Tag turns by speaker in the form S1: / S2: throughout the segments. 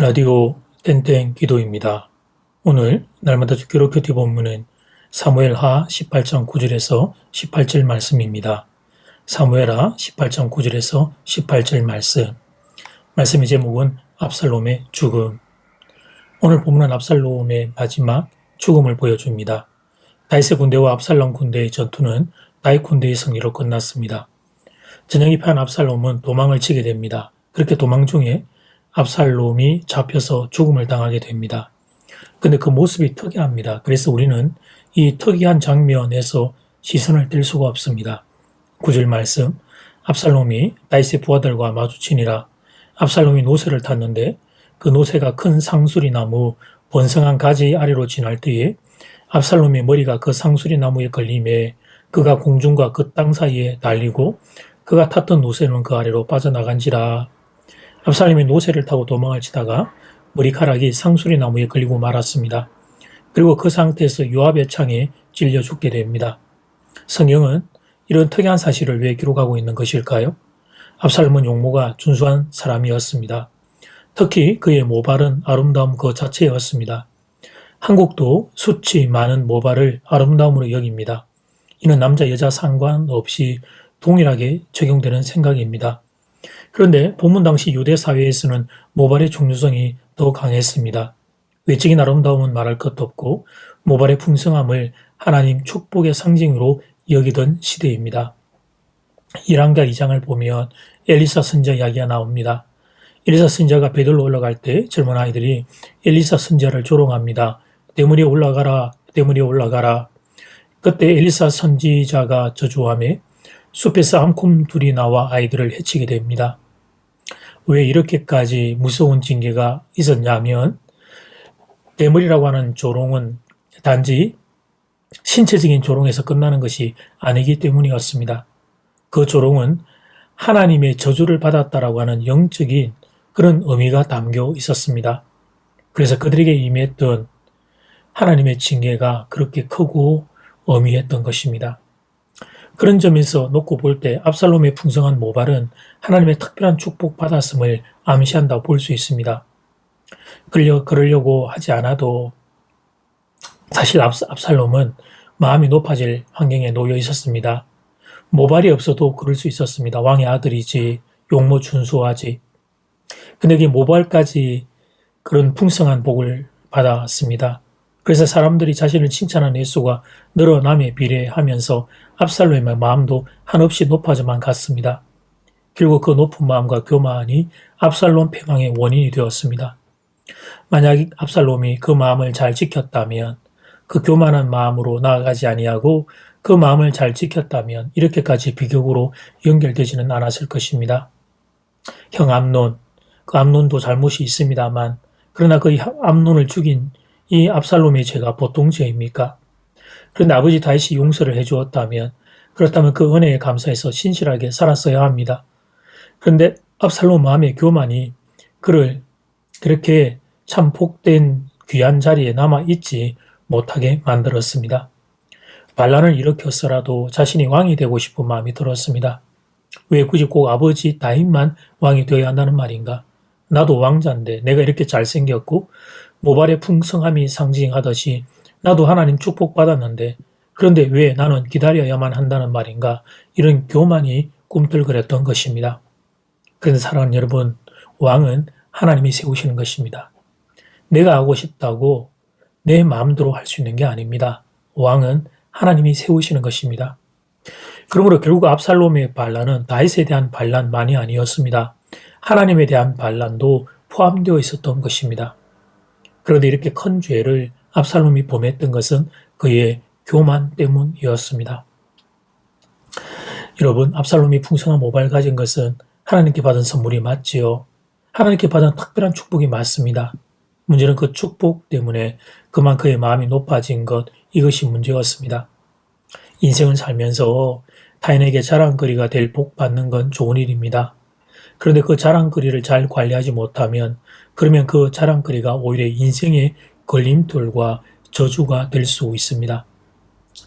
S1: 라디오 땡땡 기도입니다. 오늘 날마다 죽기로 큐티 본문은 사무엘하 18장 9절에서 18절 말씀입니다. 사무엘하 18장 9절에서 18절 말씀의 제목은 압살롬의 죽음. 오늘 본문은 압살롬의 마지막 죽음을 보여줍니다. 다윗의 군대와 압살롬 군대의 전투는 다윗 군대의 승리로 끝났습니다. 저녁이 패한 압살롬은 도망을 치게 됩니다. 그렇게 도망 중에 압살롬이 잡혀서 죽음을 당하게 됩니다. 근데 그 모습이 특이합니다. 그래서 우리는 이 특이한 장면에서 시선을 뗄 수가 없습니다. 9절 말씀, 압살롬이 다윗의 부하들과 마주치니라. 압살롬이 노새를 탔는데 그 노새가 큰 상수리 나무 번성한 가지 아래로 지날 때에 압살롬의 머리가 그 상수리 나무에 걸림에 그가 공중과 그 땅 사이에 날리고 그가 탔던 노새는 그 아래로 빠져나간지라. 압살롬이 노새를 타고 도망을 치다가 머리카락이 상수리 나무에 걸리고 말았습니다. 그리고 그 상태에서 요압의 창에 찔려 죽게 됩니다. 성경은 이런 특이한 사실을 왜 기록하고 있는 것일까요? 압살롬은 용모가 준수한 사람이었습니다. 특히 그의 모발은 아름다움 그 자체였습니다. 한국도 수치 많은 모발을 아름다움으로 여깁니다. 이는 남자 여자 상관없이 동일하게 적용되는 생각입니다. 그런데 본문 당시 유대 사회에서는 모발의 중요성이 더 강했습니다. 외적인 아름다움은 말할 것도 없고 모발의 풍성함을 하나님 축복의 상징으로 여기던 시대입니다. 1장과 2장을 보면 엘리사 선지자 이야기가 나옵니다. 엘리사 선지자가 베들로 올라갈 때 젊은 아이들이 엘리사 선지자를 조롱합니다. 대물에 올라가라, 대물에 올라가라. 그때 엘리사 선지자가 저주하며 숲에서 암곰들이 나와 아이들을 해치게 됩니다. 왜 이렇게까지 무서운 징계가 있었냐면 대물이라고 하는 조롱은 단지 신체적인 조롱에서 끝나는 것이 아니기 때문이었습니다. 그 조롱은 하나님의 저주를 받았다라고 하는 영적인 그런 의미가 담겨 있었습니다. 그래서 그들에게 임했던 하나님의 징계가 그렇게 크고 의미했던 것입니다. 그런 점에서 놓고 볼 때 압살롬의 풍성한 모발은 하나님의 특별한 축복 받았음을 암시한다고 볼 수 있습니다. 그러려고 하지 않아도 사실 압살롬은 마음이 높아질 환경에 놓여 있었습니다. 모발이 없어도 그럴 수 있었습니다. 왕의 아들이지, 용모 준수하지. 근데 그 모발까지 그런 풍성한 복을 받았습니다. 그래서 사람들이 자신을 칭찬하는 횟수가 늘어남에 비례하면서 압살롬의 마음도 한없이 높아져만 갔습니다. 결국 그 높은 마음과 교만이 압살롬 패망의 원인이 되었습니다. 만약 압살롬이 그 마음을 잘 지켰다면, 그 교만한 마음으로 나아가지 아니하고 그 마음을 잘 지켰다면 이렇게까지 비극으로 연결되지는 않았을 것입니다. 형 암논, 그 암논도 잘못이 있습니다만 그러나 그 암논을 죽인 이 압살롬의 죄가 보통 죄입니까? 그런데 아버지 다윗이 용서를 해주었다면 그렇다면 그 은혜에 감사해서 신실하게 살았어야 합니다. 그런데 압살롬 마음의 교만이 그를 그렇게 참 복된 귀한 자리에 남아있지 못하게 만들었습니다. 반란을 일으켰어라도 자신이 왕이 되고 싶은 마음이 들었습니다. 왜 굳이 꼭 아버지 다윗만 왕이 되어야 한다는 말인가? 나도 왕자인데 내가 이렇게 잘생겼고 모발의 풍성함이 상징하듯이 나도 하나님 축복받았는데 그런데 왜 나는 기다려야만 한다는 말인가? 이런 교만이 꿈틀거렸던 것입니다. 그런데 사랑하는 여러분, 왕은 하나님이 세우시는 것입니다. 내가 하고 싶다고 내 마음대로 할 수 있는 게 아닙니다. 왕은 하나님이 세우시는 것입니다. 그러므로 결국 압살롬의 반란은 다윗에 대한 반란만이 아니었습니다. 하나님에 대한 반란도 포함되어 있었던 것입니다. 그런데 이렇게 큰 죄를 압살롬이 범했던 것은 그의 교만 때문이었습니다. 여러분, 압살롬이 풍성한 모발을 가진 것은 하나님께 받은 선물이 맞지요. 하나님께 받은 특별한 축복이 맞습니다. 문제는 그 축복 때문에 그만 그의 마음이 높아진 것, 이것이 문제였습니다. 인생을 살면서 타인에게 자랑거리가 될 복 받는 건 좋은 일입니다. 그런데 그 자랑거리를 잘 관리하지 못하면 그러면 그 자랑거리가 오히려 인생의 걸림돌과 저주가 될 수 있습니다.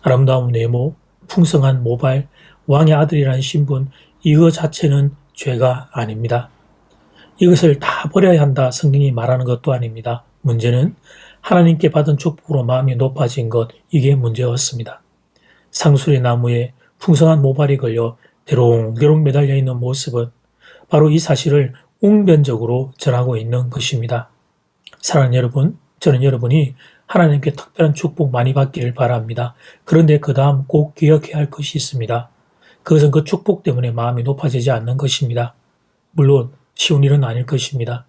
S1: 아름다운 외모, 풍성한 모발, 왕의 아들이라는 신분, 이거 자체는 죄가 아닙니다. 이것을 다 버려야 한다 성경이 말하는 것도 아닙니다. 문제는 하나님께 받은 축복으로 마음이 높아진 것, 이게 문제였습니다. 상수리 나무에 풍성한 모발이 걸려 대롱대롱 매달려 있는 모습은 바로 이 사실을 웅변적으로 전하고 있는 것입니다. 사랑하는 여러분, 저는 여러분이 하나님께 특별한 축복 많이 받기를 바랍니다. 그런데 그 다음 꼭 기억해야 할 것이 있습니다. 그것은 그 축복 때문에 마음이 높아지지 않는 것입니다. 물론 쉬운 일은 아닐 것입니다.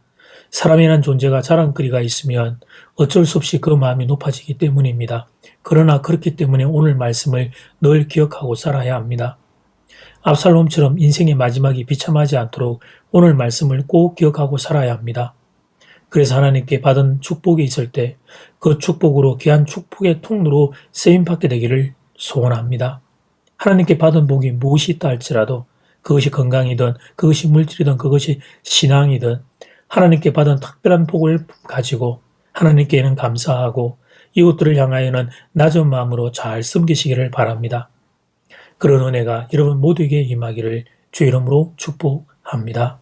S1: 사람이라는 존재가 자랑거리가 있으면 어쩔 수 없이 그 마음이 높아지기 때문입니다. 그러나 그렇기 때문에 오늘 말씀을 늘 기억하고 살아야 합니다. 압살롬처럼 인생의 마지막이 비참하지 않도록 오늘 말씀을 꼭 기억하고 살아야 합니다. 그래서 하나님께 받은 축복이 있을 때 그 축복으로 귀한 축복의 통로로 쓰임받게 되기를 소원합니다. 하나님께 받은 복이 무엇이 있다 할지라도 그것이 건강이든 그것이 물질이든 그것이 신앙이든 하나님께 받은 특별한 복을 가지고 하나님께는 감사하고 이웃들을 향하여는 낮은 마음으로 잘 섬기시기를 바랍니다. 그런 은혜가 여러분 모두에게 임하기를 주 이름으로 축복합니다.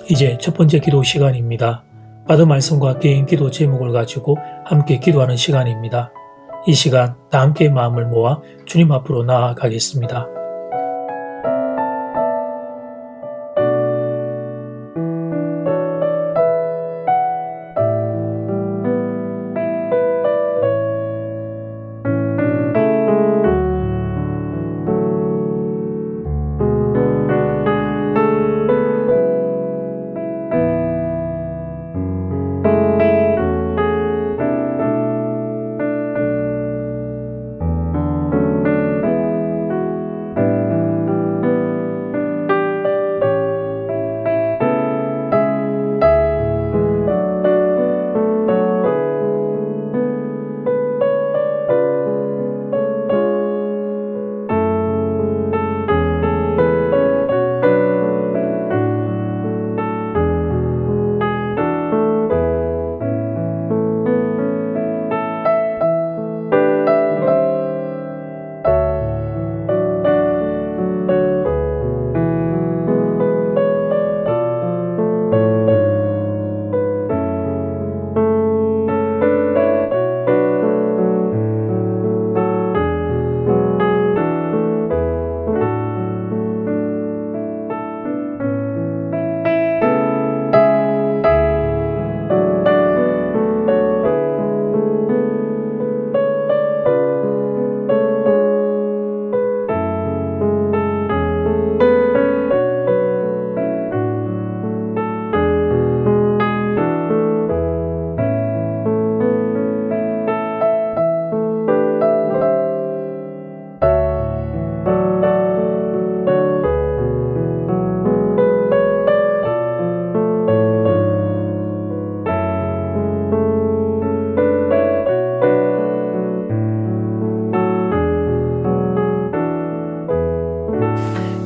S1: 이제 첫 번째 기도 시간입니다. 받은 말씀과 개인 기도 제목을 가지고 함께 기도하는 시간입니다. 이 시간 다 함께 마음을 모아 주님 앞으로 나아가겠습니다.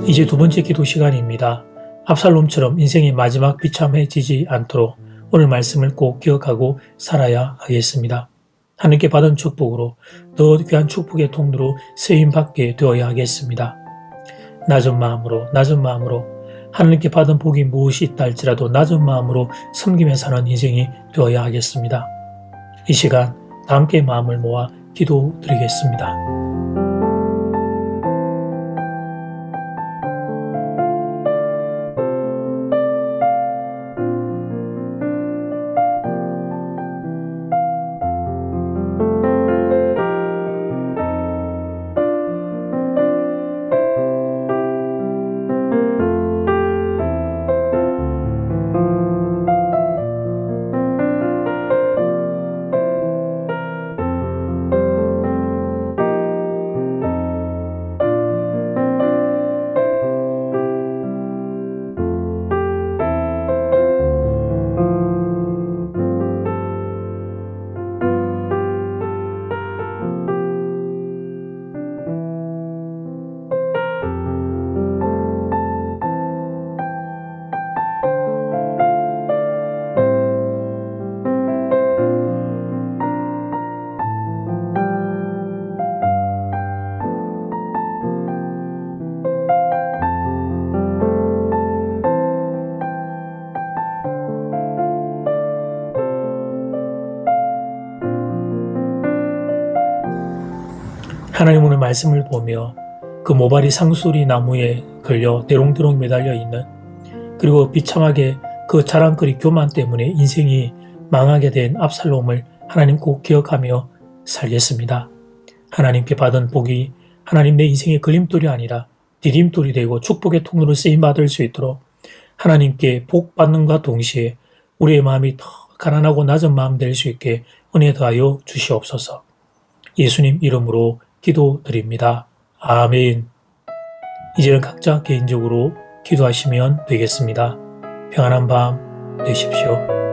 S1: 이제 두 번째 기도 시간입니다. 압살롬처럼 인생의 마지막 비참해지지 않도록 오늘 말씀을 꼭 기억하고 살아야 하겠습니다. 하나님께 받은 축복으로 더 귀한 축복의 통로로 쓰임받게 되어야 하겠습니다. 낮은 마음으로 하나님께 받은 복이 무엇이 있다 할지라도 낮은 마음으로 섬기며 사는 인생이 되어야 하겠습니다. 이 시간 다 함께 마음을 모아 기도드리겠습니다. 하나님 오늘 말씀을 보며 그 모발이 상수리 나무에 걸려 대롱대롱 매달려 있는, 그리고 비참하게 그 자랑거리 교만 때문에 인생이 망하게 된 압살롬을 하나님 꼭 기억하며 살겠습니다. 하나님께 받은 복이 하나님 내 인생의 걸림돌이 아니라 디딤돌이 되고 축복의 통로로 쓰임받을 수 있도록 하나님께 복 받는과 동시에 우리의 마음이 더 가난하고 낮은 마음 될 수 있게 은혜 더하여 주시옵소서. 예수님 이름으로 기도드립니다. 아멘. 이제는 각자 개인적으로 기도하시면 되겠습니다. 평안한 밤 되십시오.